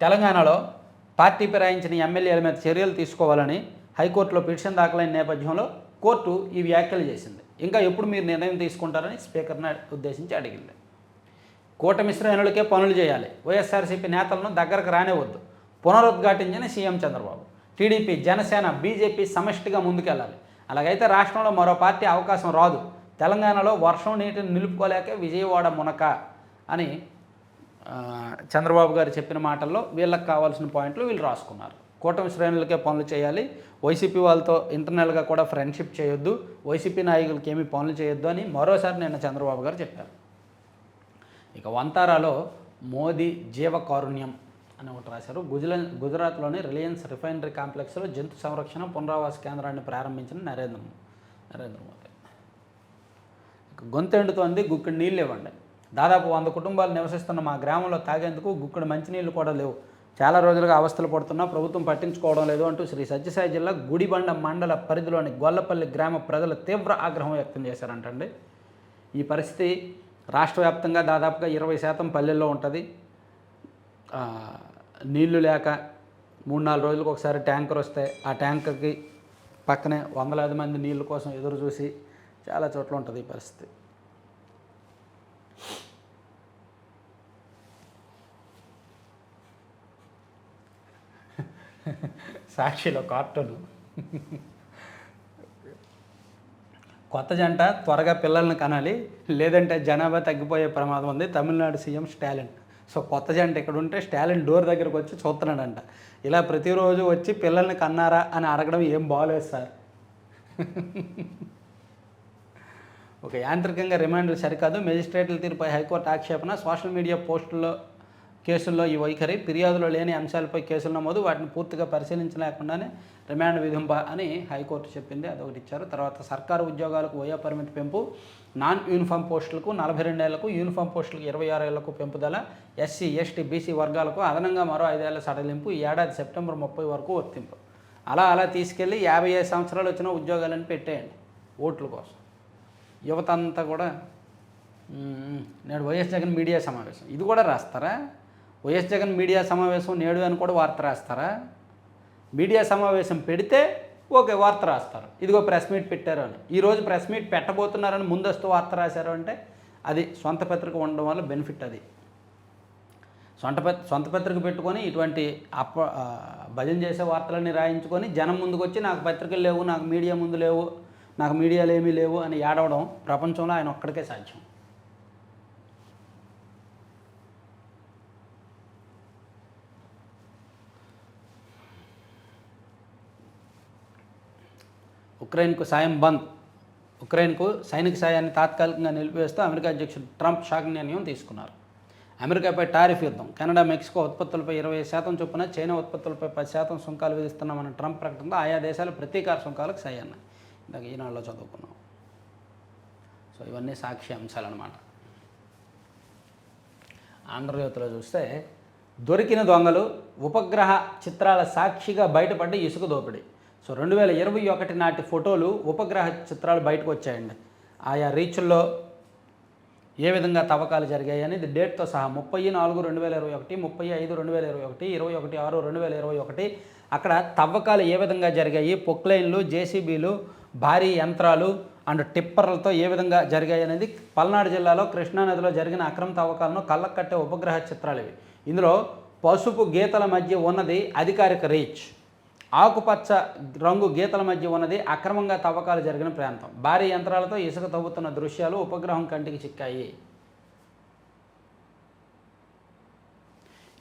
తెలంగాణలో పార్టీ ఫిరాయించిన ఎమ్మెల్యేల మీద చర్యలు తీసుకోవాలని హైకోర్టులో పిటిషన్ దాఖలైన నేపథ్యంలో కోర్టు ఈ వ్యాఖ్యలు చేసింది. ఇంకా ఎప్పుడు మీరు నిర్ణయం తీసుకుంటారని స్పీకర్ని ఉద్దేశించి అడిగింది. కూటమి శ్రేణులకే పనులు చేయాలి, వైఎస్ఆర్సీపీ నేతలను దగ్గరకు రానివద్దు, పునరుద్ఘాటించిన CM Chandrababu. TDP, Janasena, BJP సమష్టిగా ముందుకెళ్ళాలి, అలాగైతే రాష్ట్రంలో మరో పార్టీ అవకాశం రాదు. తెలంగాణలో వర్షం నీటిని నిలుపుకోలేక విజయవాడ మునక అని చంద్రబాబు గారు చెప్పిన మాటల్లో వీళ్ళకి కావాల్సిన పాయింట్లు వీళ్ళు రాసుకున్నారు. కూటమి శ్రేణులకే పనులు చేయాలి, వైసీపీ వాళ్ళతో ఇంటర్నల్గా కూడా ఫ్రెండ్షిప్ చేయొద్దు, వైసీపీ నాయకులకి ఏమీ పనులు చేయొద్దు అని మరోసారి నిన్న చంద్రబాబు గారు చెప్పారు. ఇక వంతారాలో మోదీ జీవకారుణ్యం అని ఒకటి రాశారు. గుజరాత్లోని రిలయన్స్ రిఫైనరీ కాంప్లెక్స్లో జంతు సంరక్షణ పునరావాస కేంద్రాన్ని ప్రారంభించిన నరేంద్ర మోదీ. గొంతెండుతోంది, గుక్కడి నీళ్ళు ఇవ్వండి. దాదాపు 100 కుటుంబాలు నివసిస్తున్న మా గ్రామంలో తాగేందుకు గుక్కడి మంచినీళ్ళు కూడా లేవు, చాలా రోజులుగా అవస్థలు పడుతున్నా ప్రభుత్వం పట్టించుకోవడం లేదు అంటూ శ్రీ సత్యసాయి జిల్లా గుడిబండ మండల పరిధిలోని గొల్లపల్లి గ్రామ ప్రజలు తీవ్ర ఆగ్రహం వ్యక్తం చేశారంటండి. ఈ పరిస్థితి రాష్ట్ర వ్యాప్తంగా దాదాపుగా 20% పల్లెల్లో ఉంటుంది. నీళ్లు లేక 3-4 రోజులకు ఒకసారి ట్యాంకర్ వస్తే ఆ ట్యాంకర్కి పక్కనే వందలాది మంది నీళ్ళ కోసం ఎదురు చూసి చాలా చోట్ల ఉంటుంది ఈ పరిస్థితి. సాక్షిలో కార్టూన్, కొత్త జంట త్వరగా పిల్లల్ని కనాలి, లేదంటే జనాభా తగ్గిపోయే ప్రమాదం ఉంది, తమిళనాడు సీఎం స్టాలిన్. సో కొత్త జంట ఇక్కడ ఉంటే స్టాలిన్ డోర్ దగ్గరకు వచ్చి చూస్తున్నాడంట. ఇలా ప్రతిరోజు వచ్చి పిల్లల్ని కన్నారా అని అడగడం ఏం బాగోలేదు సార్. ఒక యాంత్రికంగా రిమాండ్లు సరికాదు, మెజిస్ట్రేట్ల తీరుపై హైకోర్టు ఆక్షేపణ, సోషల్ మీడియా పోస్టుల్లో కేసుల్లో ఈ వైఖరి, ఫిర్యాదులో లేని అంశాలపై కేసులు నమోదు, వాటిని పూర్తిగా పరిశీలించలేకుండానే రిమాండ్ విధింప అని హైకోర్టు చెప్పింది. అదొకటి ఇచ్చారు. తర్వాత సర్కారు ఉద్యోగాలకు వయో పరిమితి పెంపు, నాన్ యూనిఫామ్ పోస్టులకు 42 ఏళ్లకు, యూనిఫామ్ పోస్టులకు 26 ఏళ్లకు పెంపుదల, ఎస్సీ, ఎస్టీ, బీసీ వర్గాలకు అదనంగా మరో 5 ఏళ్ల సడలింపు, ఈ ఏడాది సెప్టెంబర్ 30 వరకు వర్తింపు. అలా తీసుకెళ్ళి 55 సంవత్సరాలు వచ్చిన ఉద్యోగాలను పెట్టేయండి ఓట్ల కోసం. యువత అంతా కూడా నేడు వైఎస్ జగన్ మీడియా సమావేశం, ఇది కూడా రాస్తారా? వైఎస్ జగన్ మీడియా సమావేశం నేడు అని కూడా వార్త రాస్తారా? మీడియా సమావేశం పెడితే ఓకే వార్త రాస్తారు, ఇదిగో ప్రెస్ మీట్ పెట్టారు అని. ఈరోజు ప్రెస్ మీట్ పెట్టబోతున్నారని ముందస్తు వార్త రాశారు అంటే అది సొంత పత్రిక ఉండడం వల్ల బెనిఫిట్. అది సొంత పత్రిక పెట్టుకొని ఇటువంటి భజన చేసే వార్తలన్నీ రాయించుకొని జనం ముందుకు వచ్చి నాకు పత్రికలు లేవు, నాకు మీడియా ముందు లేవు, నాకు మీడియాలు ఏమీ లేవు అని ఏడవడం ప్రపంచంలో ఆయన ఒక్కడికే సాధ్యం. ఉక్రెయిన్కు సాయం బంద్, ఉక్రెయిన్కు సైనిక సాయాన్ని తాత్కాలికంగా నిలిపివేస్తూ అమెరికా అధ్యక్షుడు ట్రంప్ షాక్ నిర్ణయం తీసుకున్నారు. అమెరికాపై టారిఫ్ యుద్ధం. కెనడా, మెక్సికో ఉత్పత్తులపై 20% చొప్పున, చైనా ఉత్పత్తులపై 10% సుంకాలు విధిస్తున్నామన్న ట్రంప్ ప్రకటనతో ఆయా దేశాలు ప్రతీకార సుంకాలకు సై అన్నాయి. ఇందాక ఈనాడులో చదువుకున్నాం. సో ఇవన్నీ సాక్షి అంశాలన్నమాట. ఆంధ్రజ్యోతిలో చూస్తే దొరికిన దొంగలు, ఉపగ్రహ చిత్రాల సాక్షిగా బయటపడ్డ ఇసుక దోపిడీ. సో 2021 నాటి ఫోటోలు, ఉపగ్రహ చిత్రాలు బయటకు వచ్చాయండి. ఆయా రీచుల్లో ఏ విధంగా తవ్వకాలు జరిగాయి అనేది డేట్తో సహా 30/4/2021, 30/5/2021, 21/6/2021 అక్కడ తవ్వకాలు ఏ విధంగా జరిగాయి, పొక్లైన్లు, జేసీబీలు, భారీ యంత్రాలు అండ్ టిప్పర్లతో ఏ విధంగా జరిగాయి అనేది పల్నాడు జిల్లాలో కృష్ణానదిలో జరిగిన అక్రమ తవ్వకాలను కళ్ళకు కట్టే ఉపగ్రహ చిత్రాలు ఇవి. ఇందులో పసుపు గీతల మధ్య ఉన్నది అధికారిక రీచ్, ఆకుపచ్చ రంగు గీతల మధ్య ఉన్నది అక్రమంగా తవ్వకాలు జరిగిన ప్రాంతం. భారీ యంత్రాలతో ఇసుక తవ్వుతున్న దృశ్యాలు ఉపగ్రహం కంటికి చిక్కాయి.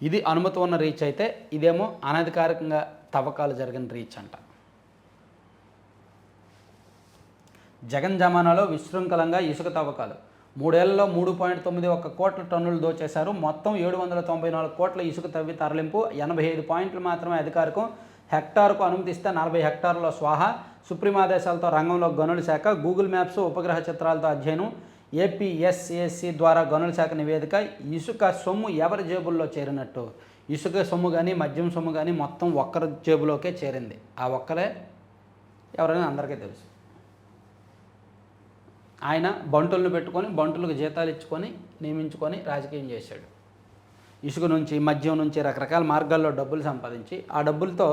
ఇది అనుమతి ఉన్న రీచ్ అయితే, ఇదేమో అనధికారికంగా తవ్వకాలు జరిగిన రీచ్ అంట. జగన్ జమానాలో విశృంఖలంగా ఇసుక తవ్వకాలు. 3 ఏళ్లలో 3.91 కోట్ల టన్నులు దోచేశారు. మొత్తం 794 కోట్ల ఇసుక తవ్వి తరలింపు. 85 పాయింట్లు మాత్రమే అధికారికం. హెక్టార్కు అనుమతిస్తే 40 హెక్టార్లలో స్వాహా. సుప్రీం ఆదేశాలతో రంగంలో గనుల శాఖ. గూగుల్ మ్యాప్స్, ఉపగ్రహ చిత్రాలతో అధ్యయనం. ఏపీఎస్ఏసీ ద్వారా గనుల శాఖ నివేదిక. ఇసుక సొమ్ము ఎవరి జేబుల్లో చేరినట్టు? ఇసుక సొమ్ము కానీ, మద్యం సొమ్ము కానీ మొత్తం ఒక్కరి జేబులోకే చేరింది. ఆ ఒక్కరే ఎవరైనా అందరికీ తెలుసు. ఆయన బంటులను పెట్టుకొని, బంటులకు జీతాలు ఇచ్చుకొని, నియమించుకొని రాజకీయం చేశాడు. ఇసుక నుంచి, మద్యం నుంచి రకరకాల మార్గాల్లో డబ్బులు సంపాదించి, ఆ డబ్బులతో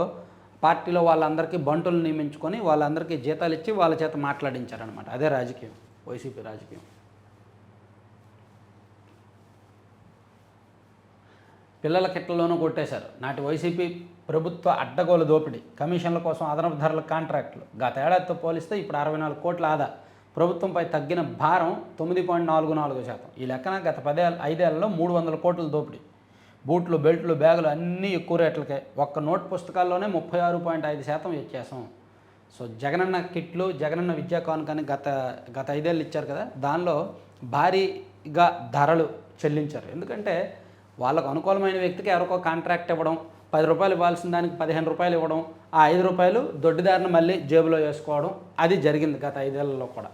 పార్టీలో వాళ్ళందరికీ బంటులు నియమించుకొని, వాళ్ళందరికీ జీతాలు ఇచ్చి వాళ్ళ చేత మాట్లాడించారనమాట. అదే రాజకీయం, వైసీపీ రాజకీయం. పిల్లల కిట్లలోనూ కొట్టేశారు. నాటి వైసీపీ ప్రభుత్వ అడ్డగోలు దోపిడీ. కమిషన్ల కోసం అదనపు ధరల కాంట్రాక్టులు. గత ఏడాదితో పోలిస్తే ఇప్పుడు 64 కోట్ల ఆదా. ప్రభుత్వంపై తగ్గిన భారం 9.44%. ఈ లెక్కన గత 5 ఏళ్లలో 300 కోట్ల దోపిడీ. బూట్లు, బెల్ట్లు, బ్యాగులు అన్నీ ఎక్కువ రేట్లకే. ఒక్క నోట్ పుస్తకాల్లోనే 36.5% వ్యత్యాసం. సో జగనన్న కిట్లు, జగనన్న విద్యా కానుకని గత 5 ఏళ్ళు ఇచ్చారు కదా, దానిలో భారీగా ధరలు చెల్లించారు. ఎందుకంటే వాళ్ళకు అనుకూలమైన వ్యక్తికి ఎవరికో కాంట్రాక్ట్ ఇవ్వడం, 10 రూపాయలు ఇవ్వాల్సిన దానికి 15 రూపాయలు ఇవ్వడం, ఆ 5 రూపాయలు దొడ్డిదారిని మళ్ళీ జేబులో వేసుకోవడం, అది జరిగింది గత 5 ఏళ్లలో కూడా.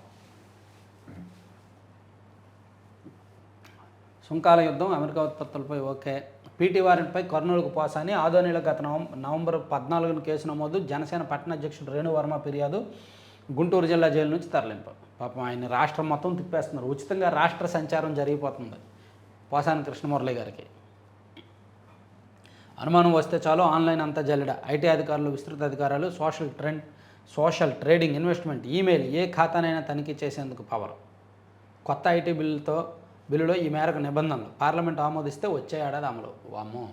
సుంకాల యుద్ధం, అమెరికా ఉత్పత్తులపై ఓకే. పీటీ వారెంట్పై కర్నూలుకు పోసాని. ఆదోనిలో గత నవంబర్ 14 కేసు నమోదు. జనసేన పట్టణ అధ్యక్షుడు రేణువర్మ ఫిర్యాదు. గుంటూరు జిల్లా జైలు నుంచి తరలింపు. పాపం ఆయన రాష్ట్రం మొత్తం తిప్పేస్తున్నారు. ఉచితంగా రాష్ట్ర సంచారం జరిగిపోతుంది పోసాని కృష్ణమురళి గారికి. అనుమానం వస్తే చాలు ఆన్లైన్ అంతా జల్లెడ. ఐటీ అధికారులు విస్తృత అధికారాలు. సోషల్ ట్రేడింగ్, ఇన్వెస్ట్మెంట్, ఈమెయిల్, ఏ ఖాతానైనా తనిఖీ చేసేందుకు పవర్. కొత్త ఐటీ బిల్లులో ఈ మేరకు నిబంధనలు. పార్లమెంట్ ఆమోదిస్తే వచ్చే ఏడాది అమలు. వామ్మో,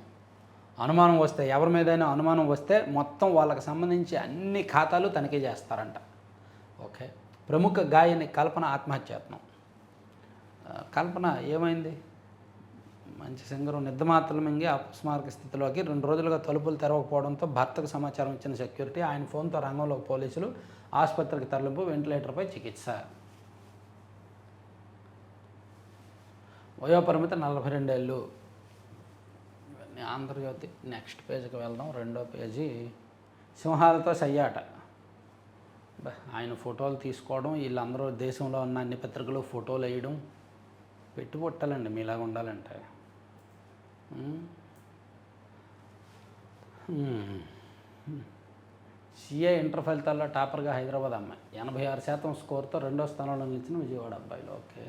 అనుమానం వస్తే, ఎవరి మీదైనా అనుమానం వస్తే మొత్తం వాళ్ళకి సంబంధించి అన్ని ఖాతాలు తనిఖీ చేస్తారంట. ఓకే. ప్రముఖ గాయని కల్పన ఆత్మహత్యాయత్నం. కల్పన ఏమైంది? మంచి సింగరు నిద్రమాత్రలు మింగి అపస్మారక స్థితిలోకి. 2 రోజులుగా తలుపులు తెరవకపోవడంతో భర్తకు సమాచారం ఇచ్చిన సెక్యూరిటీ. ఆయన ఫోన్తో రంగంలో పోలీసులు. ఆసుపత్రికి తరలింపు. వెంటిలేటర్పై చికిత్స. వయోపరిమితి 42 ఏళ్ళు. ఇవన్నీ ఆంధ్రజ్యోతి. నెక్స్ట్ పేజీకి వెళ్దాం. 2వ పేజీ సింహాలతో సయ్యాట. ఆయన ఫోటోలు తీసుకోవడం, వీళ్ళందరూ దేశంలో ఉన్న అన్ని పత్రికలు ఫోటోలు వేయడం. పెట్టి పుట్టాలండి మీలాగా ఉండాలంటే. సిఏ ఇంటర్ ఫలితాల్లో టాపర్గా హైదరాబాద్ అమ్మాయి. 86% స్కోర్తో 2వ స్థానంలో నిలిచిన విజయవాడ అబ్బాయిలు. ఓకే.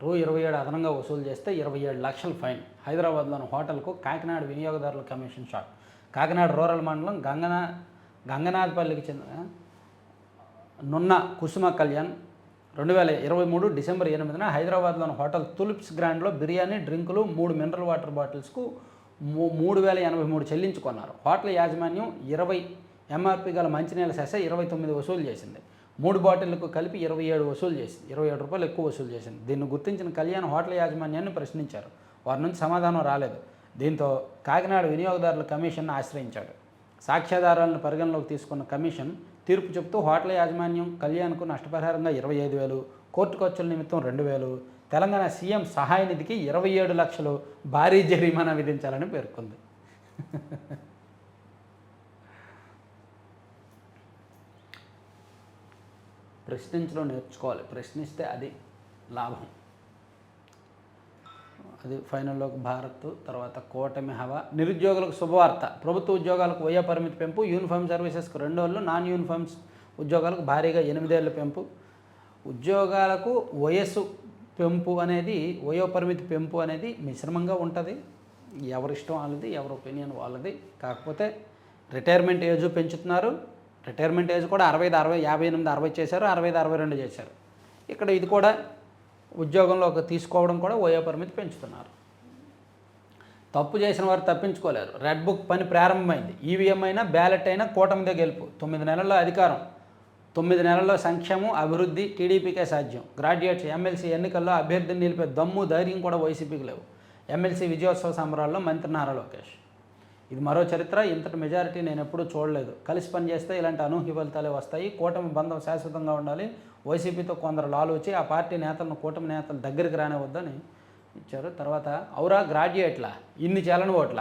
రూ. 27 అదనంగా వసూలు చేస్తే 27 లక్షల ఫైన్. హైదరాబాద్లోని హోటల్కు కాకినాడ వినియోగదారుల కమిషన్ షాక్. కాకినాడ రూరల్ మండలం గంగనాథపల్లికి చెందిన నున్న కుసుమ కళ్యాణ్ 2023 డిసెంబర్ 8న హైదరాబాద్లోని హోటల్ తులిప్స్ గ్రాండ్లో బిర్యానీ, డ్రింకులు, 3 మినరల్ వాటర్ బాటిల్స్కు 3,083 చెల్లించుకున్నారు. హోటల్ యాజమాన్యం 20 ఎంఆర్పి గల మంచినీళ్ళ సెస 29 వసూలు చేసింది. 3 బాటిళ్లకు కలిపి 27 వసూలు చేసింది. 27 రూపాయలు ఎక్కువ వసూలు చేసింది. దీన్ని గుర్తించిన కళ్యాణ్ హోటల్ యాజమాన్యాన్ని ప్రశ్నించారు. వారి నుంచి సమాధానం రాలేదు. దీంతో కాకినాడ వినియోగదారుల కమిషన్ను ఆశ్రయించాడు. సాక్ష్యాధారాలను పరిగణలోకి తీసుకున్న కమిషన్ తీర్పు చెబుతూ హోటల్ యాజమాన్యం కళ్యాణ్కు నష్టపరిహారంగా 25,000, కోర్టు ఖర్చుల నిమిత్తం 2,000, తెలంగాణ సీఎం సహాయ నిధికి 27 లక్షలు భారీ జరిమానా విధించాలని పేర్కొంది. ప్రశ్నించడం నేర్చుకోవాలి, ప్రశ్నిస్తే అది లాభం. అది ఫైనల్లోకి భారత్, తర్వాత కూటమి హవా. నిరుద్యోగులకు శుభవార్త, ప్రభుత్వ ఉద్యోగాలకు వయో పరిమితి పెంపు, యూనిఫామ్ సర్వీసెస్కు 2 ఏళ్ళు, నాన్ యూనిఫామ్స్ ఉద్యోగాలకు భారీగా 8 ఏళ్ళు పెంపు. ఉద్యోగాలకు వయస్సు పెంపు అనేది, వయో పరిమితి పెంపు అనేది మిశ్రమంగా ఉంటుంది. ఎవరిష్టం వాళ్ళది, ఎవరి ఒపీనియన్ వాళ్ళది. కాకపోతే రిటైర్మెంట్ ఏజ్ పెంచుతున్నారు. రిటైర్మెంట్ ఏజ్ కూడా 65, 60, 58, 60 చేశారు, 65, 62 చేశారు. ఇక్కడ ఇది కూడా ఉద్యోగంలో తీసుకోవడం కూడా వయో పరిమితి పెంచుతున్నారు. తప్పు చేసిన వారు తప్పించుకోలేరు. రెడ్ బుక్ పని ప్రారంభమైంది. ఈవీఎం అయినా బ్యాలెట్ అయినా కూటమిదే గెలుపు. 9 నెలల్లో అధికారం, 9 నెలల్లో సంక్షేమం, అభివృద్ధి టీడీపీకే సాధ్యం. గ్రాడ్యుయేట్స్ ఎమ్మెల్సీ ఎన్నికల్లో అభ్యర్థిని నిలిపే దమ్ము, ధైర్యం కూడా వైసీపీకి లేవు. ఎమ్మెల్సీ విజయోత్సవ సంబరాల్లో మంత్రి నారా లోకేష్. ఇది మరో చరిత్ర. ఇంతటి మెజారిటీ నేను ఎప్పుడూ చూడలేదు. కలిసి పనిచేస్తే ఇలాంటి అనూహ్య ఫలితాలే వస్తాయి. కూటమి బంధం శాశ్వతంగా ఉండాలి. వైసీపీతో కొందరు లాలూచి ఆ పార్టీ నేతలను కూటమి నేతలు దగ్గరికి రానివద్దని ఇచ్చారు. తర్వాత ఔరా గ్రాడ్యుయేట్ల ఇన్ని చలన ఓట్ల.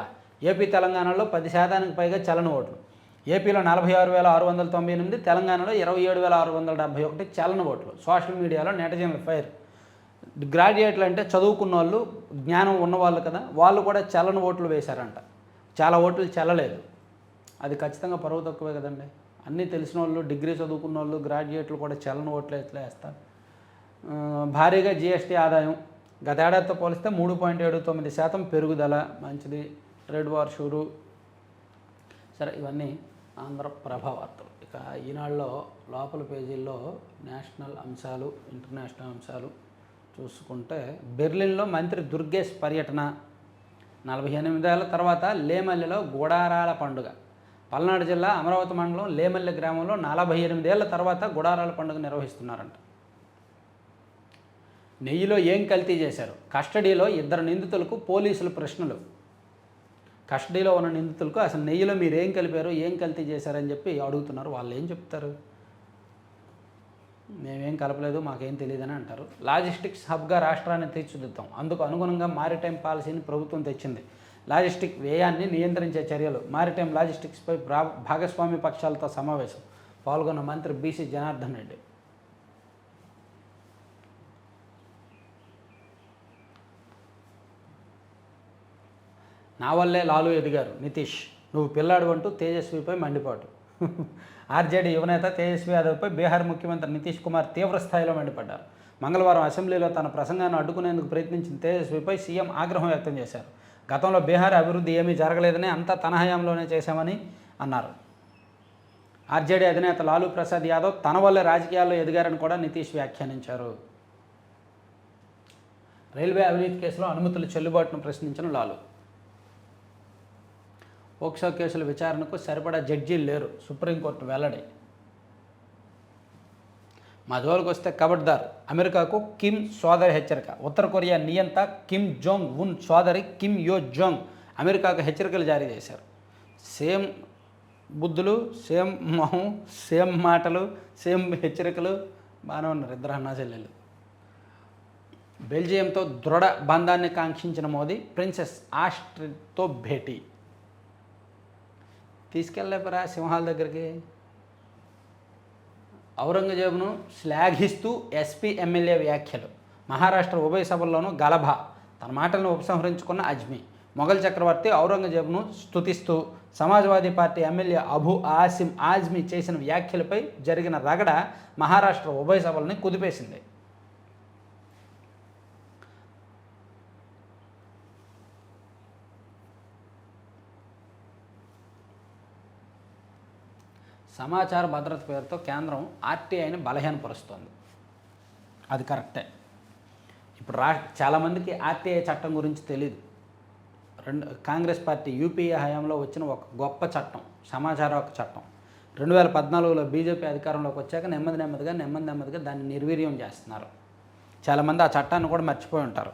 ఏపీ తెలంగాణలో 10% పైగా చలన ఓట్లు. ఏపీలో 46,698, తెలంగాణలో 27,671 చలన ఓట్లు. సోషల్ మీడియాలో నెటిజన్ల ఫైర్. గ్రాడ్యుయేట్లు అంటే చదువుకున్న వాళ్ళు, జ్ఞానం ఉన్నవాళ్ళు కదా, వాళ్ళు కూడా చలన ఓట్లు వేశారంట. చాలా ఓట్లు చెల్లలేదు. అది ఖచ్చితంగా పరువు తక్కువే కదండి. అన్నీ తెలిసిన వాళ్ళు, డిగ్రీ చదువుకున్న వాళ్ళు, గ్రాడ్యుయేట్లు కూడా చలన ఓట్లు ఎట్లా వేస్తారు. భారీగా జీఎస్టీ ఆదాయం గతేడాదితో పోలిస్తే 3.79% పెరుగుదల, మంచిది. ట్రేడ్ వార్ షూరు. సరే, ఇవన్నీ ఆంధ్రప్రభ వార్తలు. ఇక ఈనాడులో లోపల పేజీల్లో నేషనల్ అంశాలు, ఇంటర్నేషనల్ అంశాలు చూసుకుంటే, బెర్లిన్లో మంత్రి దుర్గేష్ పర్యటన. 48 ఏళ్ల తర్వాత లేమల్లిలో గుడారాల పండుగ. పల్నాడు జిల్లా అమరావతి మండలం లేమల్లి గ్రామంలో 48 ఏళ్ల తర్వాత గుడారాల పండుగ నిర్వహిస్తున్నారంట. నెయ్యిలో ఏం కల్తీ చేశారు? కస్టడీలో 2 నిందితులకు పోలీసులు ప్రశ్నలు. కస్టడీలో ఉన్న నిందితులకు అసలు నెయ్యిలో మీరు ఏం కలిపారు, ఏం కల్తీ చేశారని చెప్పి అడుగుతున్నారు. వాళ్ళు ఏం చెప్తారు? మేమేం కలపలేదు, మాకేం తెలియదని అంటారు. లాజిస్టిక్స్ హబ్గా రాష్ట్రాన్ని తీర్చిదిద్దాం, అందుకు అనుగుణంగా మారిటైమ్ పాలసీని ప్రభుత్వం తెచ్చింది. లాజిస్టిక్ వ్యయాన్ని నియంత్రించే చర్యలు. మారిటైమ్ లాజిస్టిక్స్పై భాగస్వామ్య పక్షాలతో సమావేశం. పాల్గొన్న మంత్రి బీసీ జనార్దన్ రెడ్డి. నా వల్లే లాలు ఎదిగారు నితీష్, నువ్వు పిల్లాడు అంటూ తేజస్విపై మండిపాటు. ఆర్జేడీ యువనేత తేజస్వి యాదవ్పై బీహార్ ముఖ్యమంత్రి నితీష్ కుమార్ తీవ్రస్థాయిలో మండిపడ్డారు. మంగళవారం అసెంబ్లీలో తన ప్రసంగాన్ని అడ్డుకునేందుకు ప్రయత్నించిన తేజస్విపై సీఎం ఆగ్రహం వ్యక్తం చేశారు. గతంలో బీహార్ అభివృద్ధి ఏమీ జరగలేదని, అంతా తన హయాంలోనే చేశామని అన్నారు. ఆర్జేడీ అధినేత లాలూ ప్రసాద్ యాదవ్ తన వల్లే రాజకీయాల్లో ఎదిగారని కూడా నితీష్ వ్యాఖ్యానించారు. రైల్వే అవినీతి కేసులో అనుమతుల చెల్లుబాటును ప్రశ్నించిన లాలూ. పోక్సో కేసుల విచారణకు సరిపడా జడ్జీలు లేరు, సుప్రీంకోర్టు వెల్లడి. మా జోలికి వస్తే కబడ్దార్, అమెరికాకు కిమ్ సోదరి హెచ్చరిక. ఉత్తర కొరియా నియంత కిమ్ జోంగ్ ఉన్ సోదరి కిమ్ యో జోంగ్ అమెరికాకు హెచ్చరికలు జారీ చేశారు. సేమ్ బుద్ధులు, సేమ్ మొహం, సేమ్ మాటలు, సేమ్ హెచ్చరికలు, బాగానే ఉన్నారు ఇద్దరు అన్నా చెల్లెళ్ళు. బెల్జియంతో దృఢ బంధాన్ని కాంక్షించిన మోదీ ప్రిన్సెస్ ఆస్ట్రిడ్తో భేటీ. తీసుకెళ్ళలేపరా సింహాల దగ్గరికి. ఔరంగజేబును శ్లాఘిస్తూ ఎస్పీ ఎమ్మెల్యే వ్యాఖ్యలు. మహారాష్ట్ర ఉభయ సభల్లోనూ గలభ. తన మాటలను ఉపసంహరించుకున్న అజ్మీ. మొఘల్ చక్రవర్తి ఔరంగజేబును స్తుతిస్తూ Samajwadi party MLA Abu Asim Azmi చేసిన వ్యాఖ్యలపై జరిగిన రగడ మహారాష్ట్ర ఉభయ సభల్ని కుదిపేసింది. సమాచార భద్రత పేరుతో కేంద్రం ఆర్టీఐని బలహీనపరుస్తోంది. అది కరెక్టే. ఇప్పుడు చాలామందికి ఆర్టీఐ చట్టం గురించి తెలియదు. కాంగ్రెస్ పార్టీ యూపీఏ హయాంలో వచ్చిన ఒక గొప్ప చట్టం, సమాచార హక్కు చట్టం. 2014లో బీజేపీ అధికారంలోకి వచ్చాక నెమ్మదిగా దాన్ని నిర్వీర్యం చేస్తున్నారు. చాలామంది ఆ చట్టాన్ని కూడా మర్చిపోయి ఉంటారు.